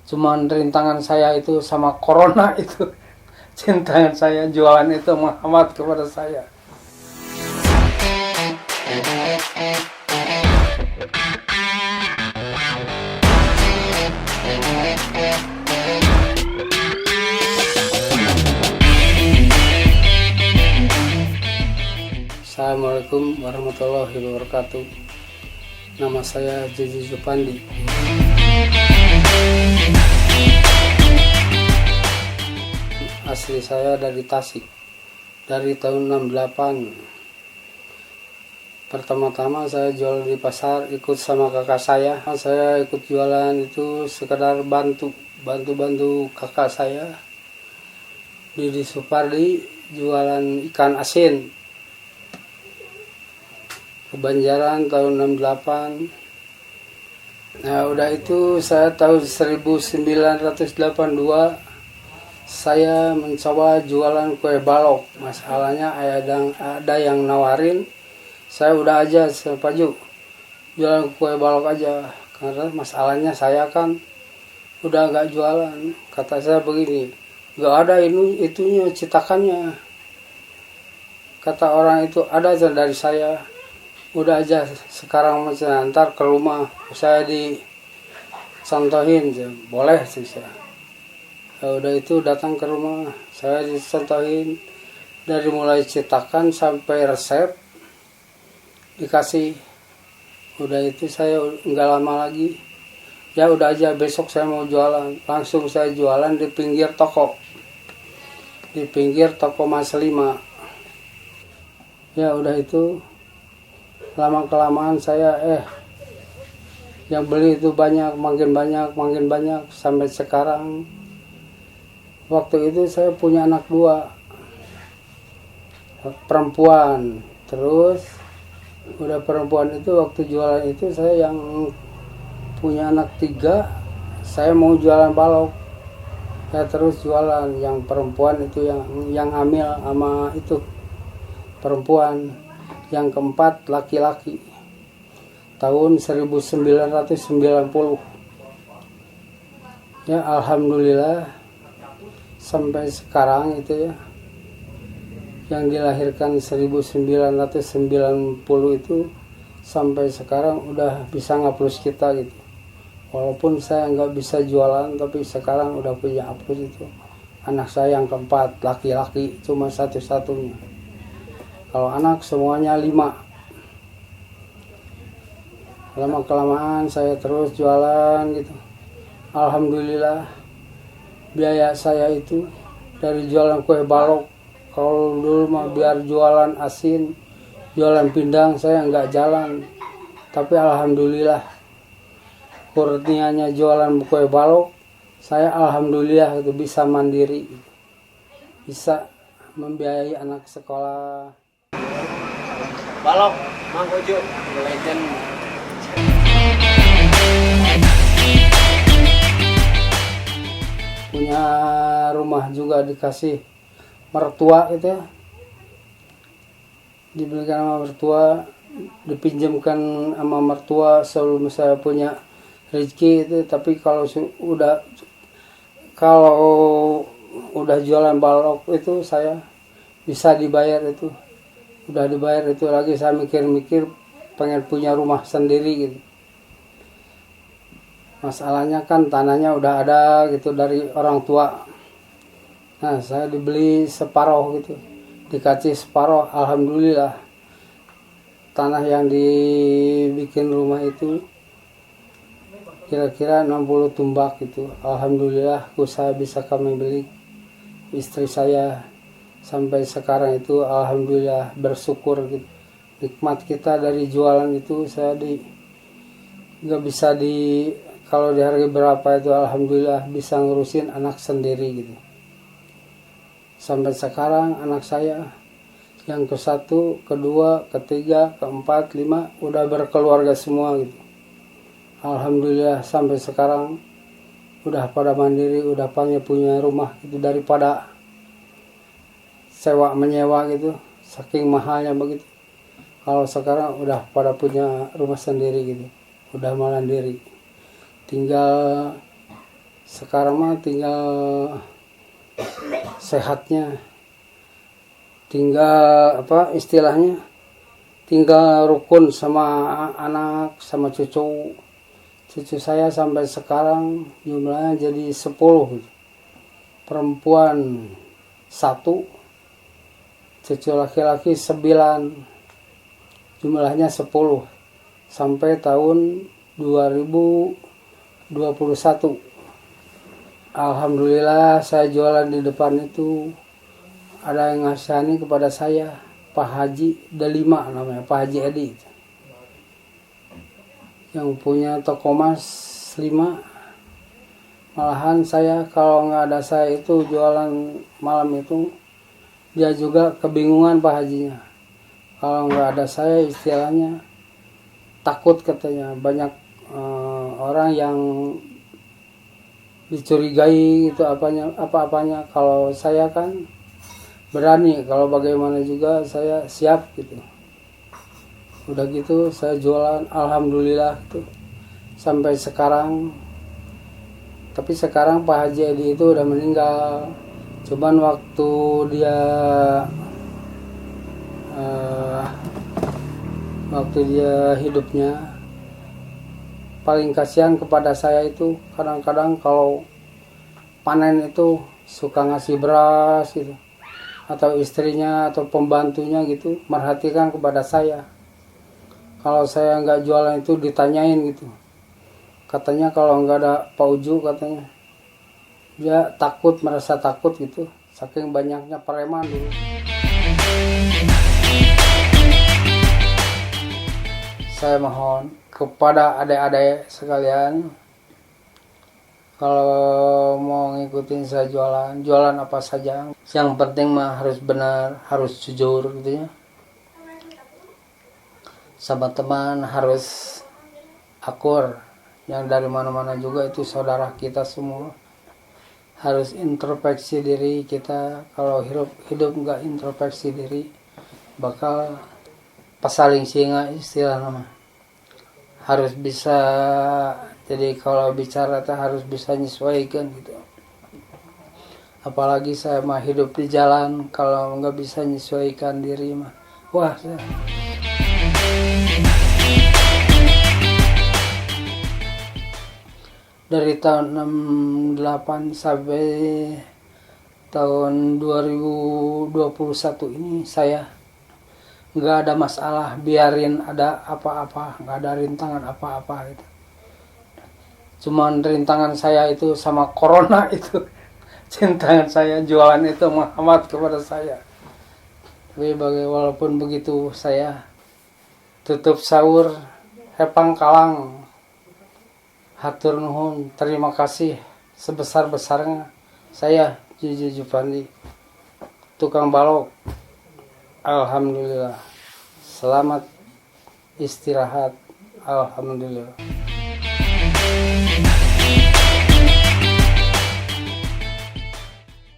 Cuman rintangan saya itu sama corona itu. Rintangan saya jualan itu menghambat kepada saya. Assalamualaikum warahmatullahi wabarakatuh. Nama saya Jeji Jupandi. Asli saya dari Tasik. Dari tahun 68. Pertama-tama saya jual di pasar ikut sama kakak saya. Saya ikut jualan itu sekedar bantu kakak saya. Di Supardi jualan ikan asin. Kebanjaran tahun 68. Nah udah itu saya tahun 1982 saya mencoba jualan kue balok. Masalahnya ada yang nawarin, saya udah aja sepaju jualan kue balok aja. Karena masalahnya saya kan udah gak jualan. Kata saya begini, gak ada itunya cetakannya. Kata orang itu ada dari saya. Udah aja sekarang ntar ke rumah saya dicontohin, boleh sih saya. Udah itu datang ke rumah saya dicontohin dari mulai cetakan sampai resep dikasih. Udah itu saya nggak lama lagi, ya udah aja besok saya mau jualan. Langsung saya jualan di pinggir toko Mas 5. Ya udah itu lama kelamaan saya yang beli itu makin banyak sampai sekarang. Waktu itu saya punya anak 2 perempuan. Terus udah perempuan itu waktu jualan itu saya yang punya anak 3, saya mau jualan balok. Saya terus jualan yang perempuan itu yang hamil sama itu perempuan. Yang keempat laki-laki. Tahun 1990. Ya alhamdulillah sampai sekarang itu ya. Yang dilahirkan 1990 itu sampai sekarang udah bisa ngapus kita gitu. Walaupun saya nggak bisa jualan, tapi sekarang udah punya hapus itu. Anak saya yang keempat laki-laki, cuma satu-satunya. Kalau anak semuanya 5. Lama-kelamaan saya terus jualan gitu. Alhamdulillah biaya saya itu dari jualan kue balok. Kalau dulu mah biar jualan asin, jualan pindang saya nggak jalan. Tapi alhamdulillah kurnianya jualan kue balok, saya alhamdulillah itu bisa mandiri. Bisa membiayai anak sekolah. Balok, Mang Ojo, legend. Punya rumah juga dikasih mertua itu ya. Dibelikan sama mertua, dipinjamkan sama mertua sebelum saya punya rezeki itu. Tapi kalau udah jualan balok itu saya bisa dibayar itu. Udah dibayar itu lagi saya mikir-mikir pengen punya rumah sendiri gitu. Masalahnya kan tanahnya udah ada gitu dari orang tua. Nah saya dibeli separuh gitu, dikasih separuh. Alhamdulillah tanah yang dibikin rumah itu kira-kira 60 tumbak gitu. Alhamdulillah usaha bisa kami beli. Istri saya sampai sekarang itu alhamdulillah bersyukur gitu. Nikmat kita dari jualan itu saya nggak bisa kalau dihargai berapa itu alhamdulillah bisa ngurusin anak sendiri gitu. Sampai sekarang anak saya yang ke-1, ke-2, ke-3, ke-4, 5 udah berkeluarga semua gitu. Alhamdulillah sampai sekarang udah pada mandiri, udah punya rumah gitu, daripada sewa menyewa gitu, saking mahalnya begitu. Kalau sekarang udah pada punya rumah sendiri gitu, udah mandiri. Tinggal Sekarang mah tinggal sehatnya, tinggal apa istilahnya, tinggal rukun sama anak sama cucu saya sampai sekarang jumlahnya jadi 10, perempuan 1, cucu laki-laki 9, jumlahnya 10 sampai tahun 2021. Alhamdulillah saya jualan di depan itu ada yang ngasihani kepada saya, Pak Haji Delima namanya, Pak Haji Edi, yang punya toko mas 5. Malahan saya kalau nggak ada saya itu jualan malam itu, dia juga kebingungan Pak Hajinya. Kalau nggak ada saya istilahnya takut katanya, banyak orang yang dicurigai itu apa-apanya. Kalau saya kan berani, kalau bagaimana juga saya siap gitu. Udah gitu saya jualan alhamdulillah tuh sampai sekarang. Tapi sekarang Pak Haji Edi itu udah meninggal. Cuman waktu dia hidupnya, paling kasihan kepada saya itu kadang-kadang kalau panen itu suka ngasih beras gitu, atau istrinya atau pembantunya gitu merhatikan kepada saya. Kalau saya nggak jualan itu ditanyain gitu, katanya kalau nggak ada Pak Uju katanya dia takut, merasa takut gitu, saking banyaknya preman dulu. Saya mohon kepada adik-adik sekalian, kalau mau ngikutin saya jualan apa saja, yang penting mah harus benar, harus jujur gitu ya. Sama teman harus akur, yang dari mana-mana juga itu saudara kita semua. Harus introspeksi diri kita. Kalau hidup nggak introspeksi diri, bakal pasaling singa istilah nama. Harus bisa, jadi kalau bicara harus bisa menyesuaikan gitu. Apalagi saya mah hidup di jalan, kalau nggak bisa menyesuaikan diri mah, wah saya. Dari tahun 68 sampai tahun 2021 ini saya nggak ada masalah, biarin ada apa-apa, nggak ada rintangan apa-apa gitu. Cuman rintangan saya itu sama corona itu. Rintangan saya jualan itu amat kepada saya. Tapi walaupun begitu saya tutup sahur, hepang kalang, hatur nuhun, terima kasih sebesar-besarnya. Saya Juju Jupandi, tukang balok. Alhamdulillah, selamat istirahat. Alhamdulillah.